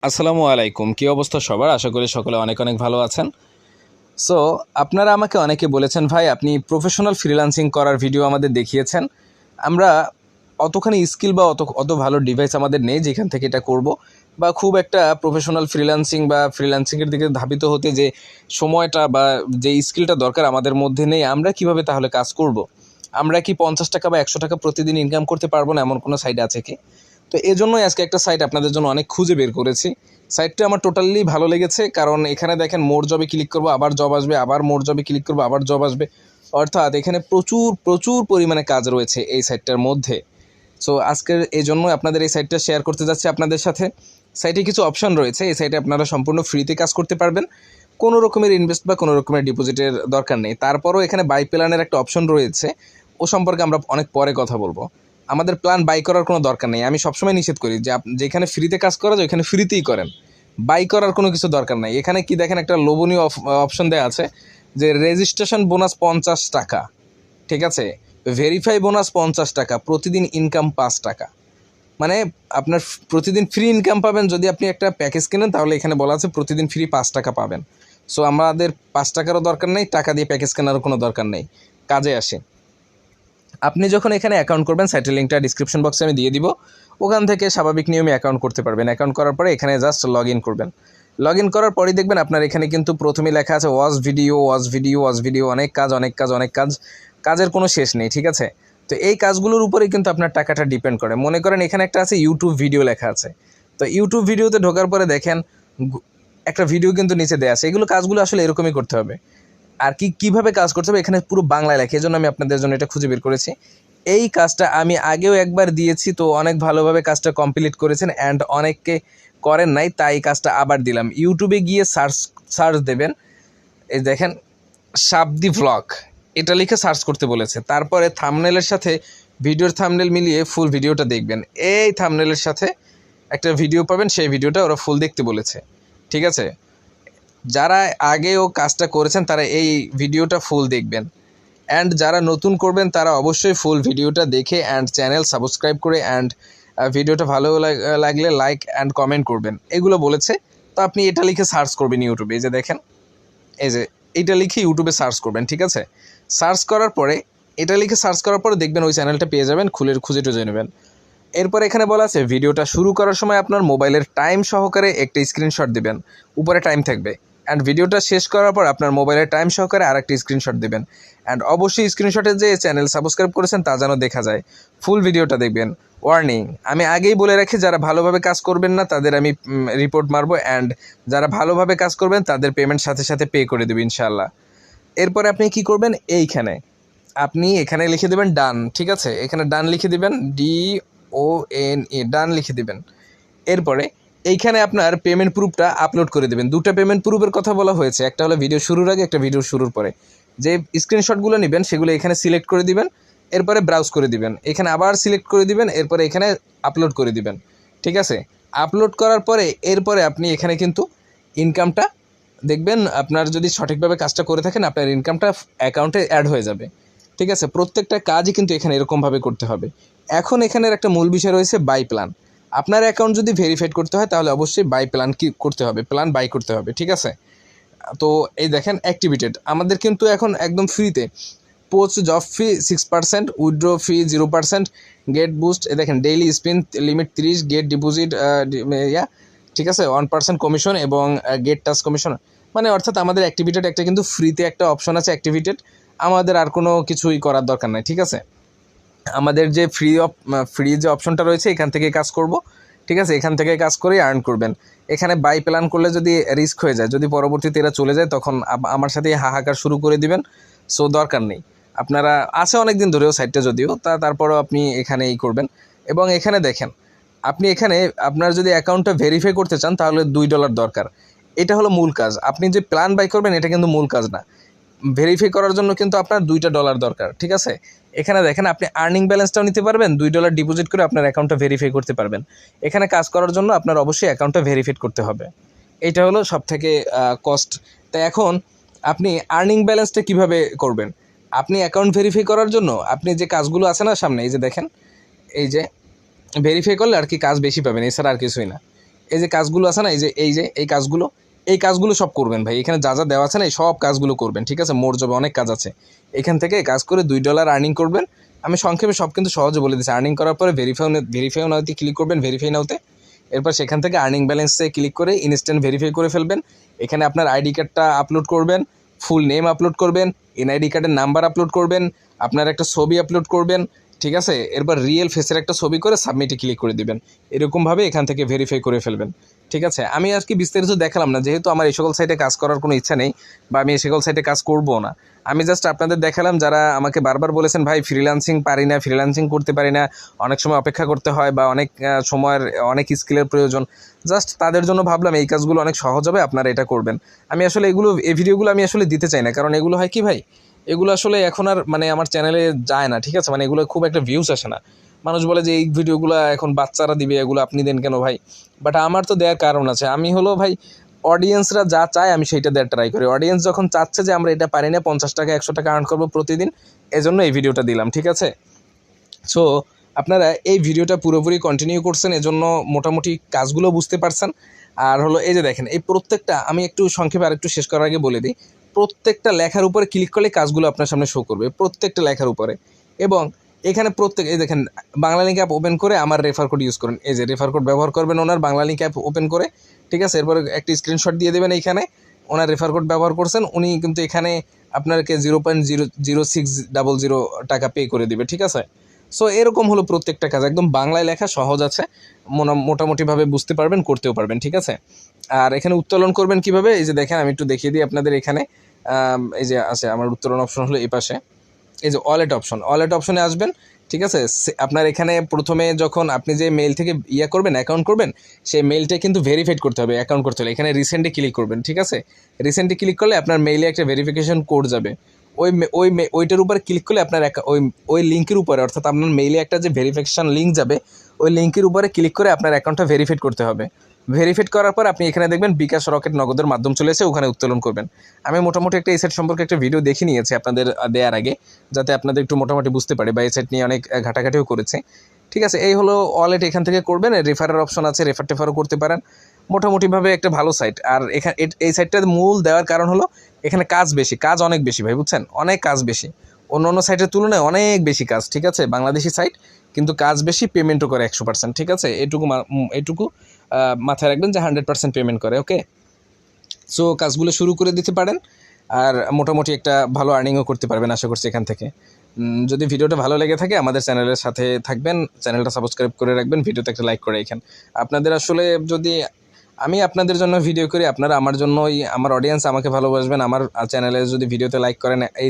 আসসালামু আলাইকুম। কী অবস্থা সবার? আশা করি সকলে অনেক অনেক ভালো আছেন। সো আপনারা আমাকে অনেকে বলেছেন, ভাই আপনি প্রফেশনাল ফ্রিল্যান্সিং করার ভিডিও আমাদের দেখিয়েছেন। আমরা অতখানি স্কিল বা অত ভালো ডিভাইস আমাদের নেই যেখান থেকে এটা করব, বা খুব একটা প্রফেশনাল ফ্রিল্যান্সিং বা ফ্রিল্যান্সিংয়ের দিকে ধাবিত হতে যে সময়টা বা যে স্কিলটা দরকার আমাদের মধ্যে নেই। আমরা কিভাবে তাহলে কাজ করব? আমরা কি 50 টাকা বা 100 টাকা প্রতিদিন ইনকাম করতে পারবো না, এমন কোনো সাইট আছে কি? তো এজন্যই আজকে একটা সাইট আপনাদের জন্য অনেক খুঁজে বের করেছি। সাইটটা আমার টোটালি ভালো লেগেছে, কারণ এখানে দেখেন মোর জবে ক্লিক করবো আবার জব আসবে, আবার মোর জবে ক্লিক করবো আবার জব আসবে, অর্থাৎ এখানে প্রচুর প্রচুর পরিমাণে কাজ রয়েছে এই সাইটটার মধ্যে। সো আজকের এই জন্যই আপনাদের এই সাইটটা শেয়ার করতে যাচ্ছি আপনাদের সাথে। সাইটে কিছু অপশন রয়েছে, এই সাইটে আপনারা সম্পূর্ণ ফ্রিতে কাজ করতে পারবেন, কোনো রকমের ইনভেস্ট বা কোনো রকমের ডিপোজিটের দরকার নেই। তারপরও এখানে বাই প্ল্যানের একটা অপশন রয়েছে, ও সম্পর্কে আমরা অনেক পরে কথা বলবো। আমাদের প্ল্যান বাই করার কোনো দরকার নেই, আমি সবসময় নিষেধ করি যে যেখানে ফ্রিতে কাজ করা যায় ওইখানে ফ্রিতেই করেন, বাই করার কোনো কিছু দরকার নাই। এখানে কি দেখেন, একটা লোভনীয় অপশন দেওয়া আছে যে রেজিস্ট্রেশন বোনাস 50 টাকা, ঠিক আছে, ভেরিফাই বোনাস 50 টাকা, প্রতিদিন ইনকাম 5 টাকা। মানে আপনার প্রতিদিন ফ্রি ইনকাম পাবেন। যদি আপনি একটা প্যাকেজ কেনেন তাহলে এখানে বলা আছে প্রতিদিন ফ্রি 5 টাকা পাবেন। সো আমাদের 5 টাকারও দরকার নেই, টাকা দিয়ে প্যাকেজ কেনারও কোনো দরকার নেই, কাজে আসে। আপনি যখন এখানে অ্যাকাউন্ট করবেন, সাইটের লিঙ্কটা ডিসক্রিপশন বক্সে আমি দিয়ে দিব, ওখান থেকে স্বাভাবিক নিয়মে অ্যাকাউন্ট করতে পারবেন। অ্যাকাউন্ট করার পরে এখানে জাস্ট লগ ইন করবেন। লগ ইন করার পরেই দেখবেন আপনার এখানে কিন্তু প্রথমেই লেখা আছে watch video, watch video, watch video, অনেক কাজ অনেক কাজ অনেক কাজ, কাজের কোনো শেষ নেই, ঠিক আছে। তো এই কাজগুলোর উপরেই কিন্তু আপনার টাকাটা ডিপেন্ড করে। মনে করেন এখানে একটা আছে ইউটিউব ভিডিও লেখা আছে, তো ইউটিউব ভিডিওতে ঢোকার পরে দেখেন একটা ভিডিও কিন্তু নিচে দেওয়া আছে। এগুলো কাজগুলো আসলে এরকমই করতে হবে। আর কীভাবে কাজ করতে হবে এখানে পুরো বাংলায় লেখা, এই জন্য আমি আপনাদের জন্য এটা খুঁজে বের করেছি। এই কাজটা আমি আগেও একবার দিয়েছি, তো অনেক ভালোভাবে কাজটা কমপ্লিট করেছেন, অ্যান্ড অনেককে করেন নাই, তাই এই কাজটা আবার দিলাম। ইউটিউবে গিয়ে সার্চ দেবেন, এই দেখেন শাবদি ভ্লগ, এটা লিখে সার্চ করতে বলেছে। তারপরে থাম্বনেলের সাথে ভিডিওর থাম্বনেল মিলিয়ে ফুল ভিডিওটা দেখবেন। এই থাম্বনেলের সাথে একটা ভিডিও পাবেন, সেই ভিডিওটা ওরা ফুল দেখতে বলেছে, ঠিক আছে। যারা আগেও কাজটা করেছেন তারা এই ভিডিওটা ফুল দেখবেন, অ্যান্ড যারা নতুন করবেন তারা অবশ্যই ফুল ভিডিওটা দেখে অ্যান্ড চ্যানেল সাবস্ক্রাইব করে অ্যান্ড ভিডিওটা ভালো লাগলে লাইক অ্যান্ড কমেন্ট করবেন, এগুলো বলেছে। তো আপনি এটা লিখে সার্চ করবেন ইউটিউবে, এই যে দেখেন, এই যে এটা লিখে ইউটিউবে সার্চ করবেন, ঠিক আছে। সার্চ করার পরে এটা লিখে সার্চ করার পরে দেখবেন ওই চ্যানেলটা পেয়ে যাবেন, খুঁজে টুজে নেবেন। এরপর এখানে বলা আছে ভিডিওটা শুরু করার সময় আপনার মোবাইলের টাইম সহকারে একটা স্ক্রিনশট দিবেন, উপরে টাইম থাকবে, অ্যান্ড ভিডিওটা শেষ করার পর আপনার মোবাইলের টাইম সহকারে আরেকটা স্ক্রিনশট দেবেন, অ্যান্ড অবশ্যই স্ক্রিনশটে যে চ্যানেল সাবস্ক্রাইব করেছেন তা যেন দেখা যায়। ফুল ভিডিওটা দেখবেন। ওয়ার্নিং, আমি আগেই বলে রাখি যারা ভালোভাবে কাজ করবেন না তাদের আমি রিপোর্ট মারবো, অ্যান্ড যারা ভালোভাবে কাজ করবেন তাদের পেমেন্ট সাথে সাথে পে করে দেবে ইনশাআল্লাহ। এরপরে আপনি কি করবেন, এইখানে আপনি এখানে লিখে দেবেন ডান, ঠিক আছে, এখানে ডান লিখে দেবেন, DONE, ডান লিখে দেবেন। এরপরে এইখানে আপনার পেমেন্ট প্রুফটা আপলোড করে দেবেন। দুটো পেমেন্ট প্রুফের কথা বলা হয়েছে, একটা হলো ভিডিও শুরুর আগে, একটা ভিডিও শুরুর পরে। যে স্ক্রিনশটগুলো নেবেন সেগুলো এখানে সিলেক্ট করে দিবেন, এরপরে ব্রাউজ করে দিবেন, এখানে আবার সিলেক্ট করে দিবেন, এরপরে এখানে আপলোড করে দিবেন, ঠিক আছে। আপলোড করার পরে এরপরে আপনি এখানে কিন্তু ইনকামটা দেখবেন, আপনার যদি সঠিকভাবে কাজটা করে থাকেন আপনার ইনকামটা অ্যাকাউন্টে অ্যাড হয়ে যাবে, ঠিক আছে। প্রত্যেকটা কাজই কিন্তু এখানে এরকমভাবে করতে হবে। এখন এখানের একটা মূল বিষয় রয়েছে বাই প্ল্যান। আপনার অ্যাকাউন্ট যদি ভেরিফাইড করতে হয় তাহলে অবশ্যই বাই প্ল্যান কি করতে হবে, প্ল্যান বাই করতে হবে, ঠিক আছে। তো এই দেখেন অ্যাক্টিভেটেড, আমাদের কিন্তু এখন একদম ফ্রিতে post job fee 6%, withdraw fee 0%, get boost, এ দেখেন daily spin limit 30, get deposit ঠিক আছে 1% কমিশন এবং গেট টাচ কমিশন। মানে অর্থাৎ আমাদের অ্যাক্টিভেটেড একটা কিন্তু ফ্রিতে একটা অপশন আছে অ্যাক্টিভেটেড, আমাদের আর কোনো কিছুই করার দরকার নাই, ঠিক আছে। আমাদের যে ফ্রি যে অপশনটা রয়েছে এখান থেকে কাজ করব, ঠিক আছে, এখান থেকে কাজ করে আর্ন করবেন। এখানে বাই প্ল্যান করলে যদি রিস্ক হয়ে যায়, যদি পরবর্তীতে এরা চলে যায় তখন আমার সাথে হাহাকার শুরু করে দিবেন। সো দরকার নেই, আপনারা আছে অনেক দিন ধরেও সাইটটা যদিও, তারপরেও আপনি এখানে করবেন। এবং এখানে দেখেন আপনি এখানে আপনার যদি অ্যাকাউন্টটা ভেরিফাই করতে চান তাহলে $2 দরকার, এটা হলো মূল কাজ। আপনি যে প্ল্যান বাই করবেন এটা কিন্তু মূল কাজ না, ভেরিফাই করার জন্য কিন্তু আপনার $2 দরকার, ঠিক আছে। এখানে দেখেন আপনি আর্নিং ব্যালেন্সটাও নিতে পারবেন, $2 ডিপোজিট করে আপনার অ্যাকাউন্টটা ভেরিফাই করতে পারবেন। এখানে কাজ করার জন্য আপনার অবশ্যই অ্যাকাউন্টটা ভেরিফাই করতে হবে, এটা হলো সবথেকে কস্ট। তাই এখন আপনি আর্নিং ব্যালেন্সটা কিভাবে করবেন, আপনি অ্যাকাউন্ট ভেরিফাই করার জন্য আপনি যে কাজগুলো আছে না সামনে, এই যে দেখেন, এই যে ভেরিফাই করলে আর কি কাজ বেশি পাবেন, এছাড়া আর কিছুই না। এই যে কাজগুলো আছে না, এই কাজগুলো সব করবেন ভাই। এখানে যা যা দেওয়া আছে না এই সব কাজগুলো করবেন, ঠিক আছে। মোর জবে অনেক কাজ আছে, এখান থেকে কাজ করে $2 আর্নিং করবেন। আমি সংক্ষেপে সব কিন্তু সহজে বলে দিচ্ছি। আর্নিং করার পরে ভেরিফাই নাওতে ক্লিক করবেন, ভেরিফাই নাওতে। এরপর সেখান থেকে আর্নিং ব্যালেন্সে ক্লিক করে ইনস্ট্যান্ট ভেরিফাই করে ফেলবেন। এখানে আপনার আইডি কার্ডটা আপলোড করবেন, ফুল নেম আপলোড করবেন, এনআইডি কার্ডের নাম্বার আপলোড করবেন, আপনার একটা ছবি আপলোড করবেন, ঠিক আছে। এরপর রিয়েল ফেসের একটা ছবি করে সাবমিটে ক্লিক করে দিবেন। এরকমভাবে এখান থেকে ভেরিফাই করে ফেলবেন, ঠিক আছে। আমি আর কি বিস্তারিত দেখালাম না, যেহেতু আমার এই সকল সাইটে কাজ করার কোনো ইচ্ছা নেই বা আমি এই সকল সাইটে কাজ করবো না। আমি জাস্ট আপনাদের দেখালাম, যারা আমাকে বারবার বলেছেন ভাই ফ্রিল্যান্সিং পারি না, ফ্রিল্যান্সিং করতে পারি না, অনেক সময় অপেক্ষা করতে হয় বা অনেক সময়ের অনেক স্কিলের প্রয়োজন, জাস্ট তাদের জন্য ভাবলাম এই কাজগুলো অনেক সহজ হবে, আপনারা এটা করবেন। আমি আসলে এই ভিডিওগুলো আমি আসলে দিতে চাই না, কারণ এগুলো হয় কি ভাই, এগুলো আসলে এখন আর মানে আমার চ্যানেলে যায় না, ঠিক আছে। মানে এগুলো খুব একটা ভিউস আসে না। মানুষ বলে যে এই ভিডিওগুলো এখন বাচ্চারা দিবে, এগুলো আপনি দেন কেন ভাই? বাট আমার তো দেওয়ার কারণ আছে। আমি হলো ভাই, অডিয়েন্সরা যা চায় আমি সেইটা দেওয়ার ট্রাই করি। অডিয়েন্স যখন চাচ্ছে যে আমরা এটা পারি না, 50 টাকা 100 টাকা আর্ন করবো প্রতিদিন, এজন্য এই ভিডিওটা দিলাম, ঠিক আছে। সো আপনারা এই ভিডিওটা পুরোপুরি কন্টিনিউ করছেন, এজন্য মোটামুটি কাজগুলো বুঝতে পারছেন। আর হলো এই যে দেখেন, এই প্রত্যেকটা আমি একটু সংক্ষেপে আরেকটু শেষ করার আগে বলে দিই, প্রত্যেকটা লেখার উপরে ক্লিক করলে কাজগুলো আপনার সামনে শো করবে, প্রত্যেকটা লেখার উপরে। এবং এখানে এই দেখেন, বাংলা লিঙ্ক অ্যাপ ওপেন করে আমার রেফার কোড ইউজ করেন, এই যে রেফার কোড ব্যবহার করবেন ওনার বাংলা লিঙ্ক অ্যাপ ওপেন করে, ঠিক আছে। এরপরে একটি স্ক্রিনশট দিয়ে দেবেন, এইখানে ওনার রেফার কোড ব্যবহার করছেন, উনি কিন্তু এখানে আপনাকে 0.00600 টাকা পে করে দিবে, ঠিক আছে। সো এরকম হলো প্রত্যেকটা কাজ, একদম বাংলায় লেখা, সহজ আছে, মোটামুটিভাবে বুঝতে পারবেন, করতেও পারবেন, ঠিক আছে। আর এখানে উত্তোলন করবেন কিভাবে, এই যে দেখেন আমি একটু দেখিয়ে দিই আপনাদের। এখানে এই যে আছে আমার উত্তোলন অপশন হলো এই পাশে, এই যে ওয়ালেট অপশনে আসবেন, ঠিক আছে। আপনার এখানে প্রথমে যখন আপনি যে মেইল থেকে করবেন, অ্যাকাউন্ট করবেন, সেই মেইলটা কিন্তু ভেরিফাইড করতে হবে, অ্যাকাউন্ট করতে হলে এখানে রিসেন্টে ক্লিক করবেন, ঠিক আছে। রিসেন্টে ক্লিক করলে আপনার মেইলে একটা ভেরিফিকেশন কোড যাবে, ওইটার উপরে ক্লিক করলে আপনার ওই লিঙ্কের উপরে, অর্থাৎ আপনার মেইলে একটা যে ভেরিফিকেশন লিঙ্ক যাবে, ওই লিঙ্কের উপরে ক্লিক করে আপনার অ্যাকাউন্টটা ভেরিফাইড করতে হবে। ভেরিফাইড করার পর আপনি এখানে দেখবেন বিকাশ, রকেট, নগদের মাধ্যম চলে এসে ওখানে উত্তোলন করবেন। আমি মোটামুটি একটা এই সাইট সম্পর্কে একটা ভিডিও দেখে নিয়েছি আপনাদের দেওয়ার আগে, যাতে আপনাদের একটু মোটামুটি বুঝতে পারে, বা এই সাইট নিয়ে অনেক ঘাটাঘাটিও করেছে, ঠিক আছে। এই হলো ওয়ালেট, এখান থেকে করবেন। রেফারের অপশন আছে, টেফারও করতে পারেন। মোটামুটিভাবে একটা ভালো সাইট। আর এখানে এই সাইটটার মূল দেওয়ার কারণ হলো এখানে কাজ অনেক বেশি ভাই, বুঝছেন, অনেক কাজ বেশি, অন্য সাইটের তুলনায় অনেক বেশি কাজ, ঠিক আছে। বাংলাদেশি সাইট কিন্তু কাজ বেশি, পেমেন্টও করে 100%, ঠিক আছে। এইটুকু মাথায় রাখবেন যে 100% পেমেন্ট করে, ওকে। সো কাজগুলো শুরু করে দিতে পারেন, আর মোটামুটি একটা ভালো আর্নিংও করতে পারবেন আশা করছি এখান থেকে। যদি ভিডিওটা ভালো লেগে থাকে আমাদের চ্যানেলের সাথে থাকবেন, চ্যানেলটা সাবস্ক্রাইব করে রাখবেন, ভিডিওতে একটা লাইক করে রাখেন। আপনাদের আসলে যদি আমি আপনাদের জন্য ভিডিও করি, আপনারা আমার জন্যই, আমার অডিয়েন্স আমাকে ভালোবাসবেন, আমার চ্যানেলে যদি ভিডিওতে লাইক করেন, এই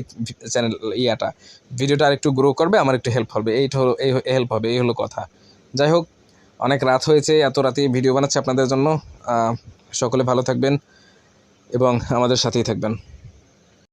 চ্যানেল ভিডিওটা আরেকটু গ্রো করবে, আমার একটু হেল্প হবে, এই হেল্প হবে, এই হলো কথা। যাই হোক, অনেক রাত হয়েছে, এত রাতে ভিডিও বানাচ্ছি আপনাদের জন্য। সকলে ভালো থাকবেন এবং আমাদের সাথেই থাকবেন।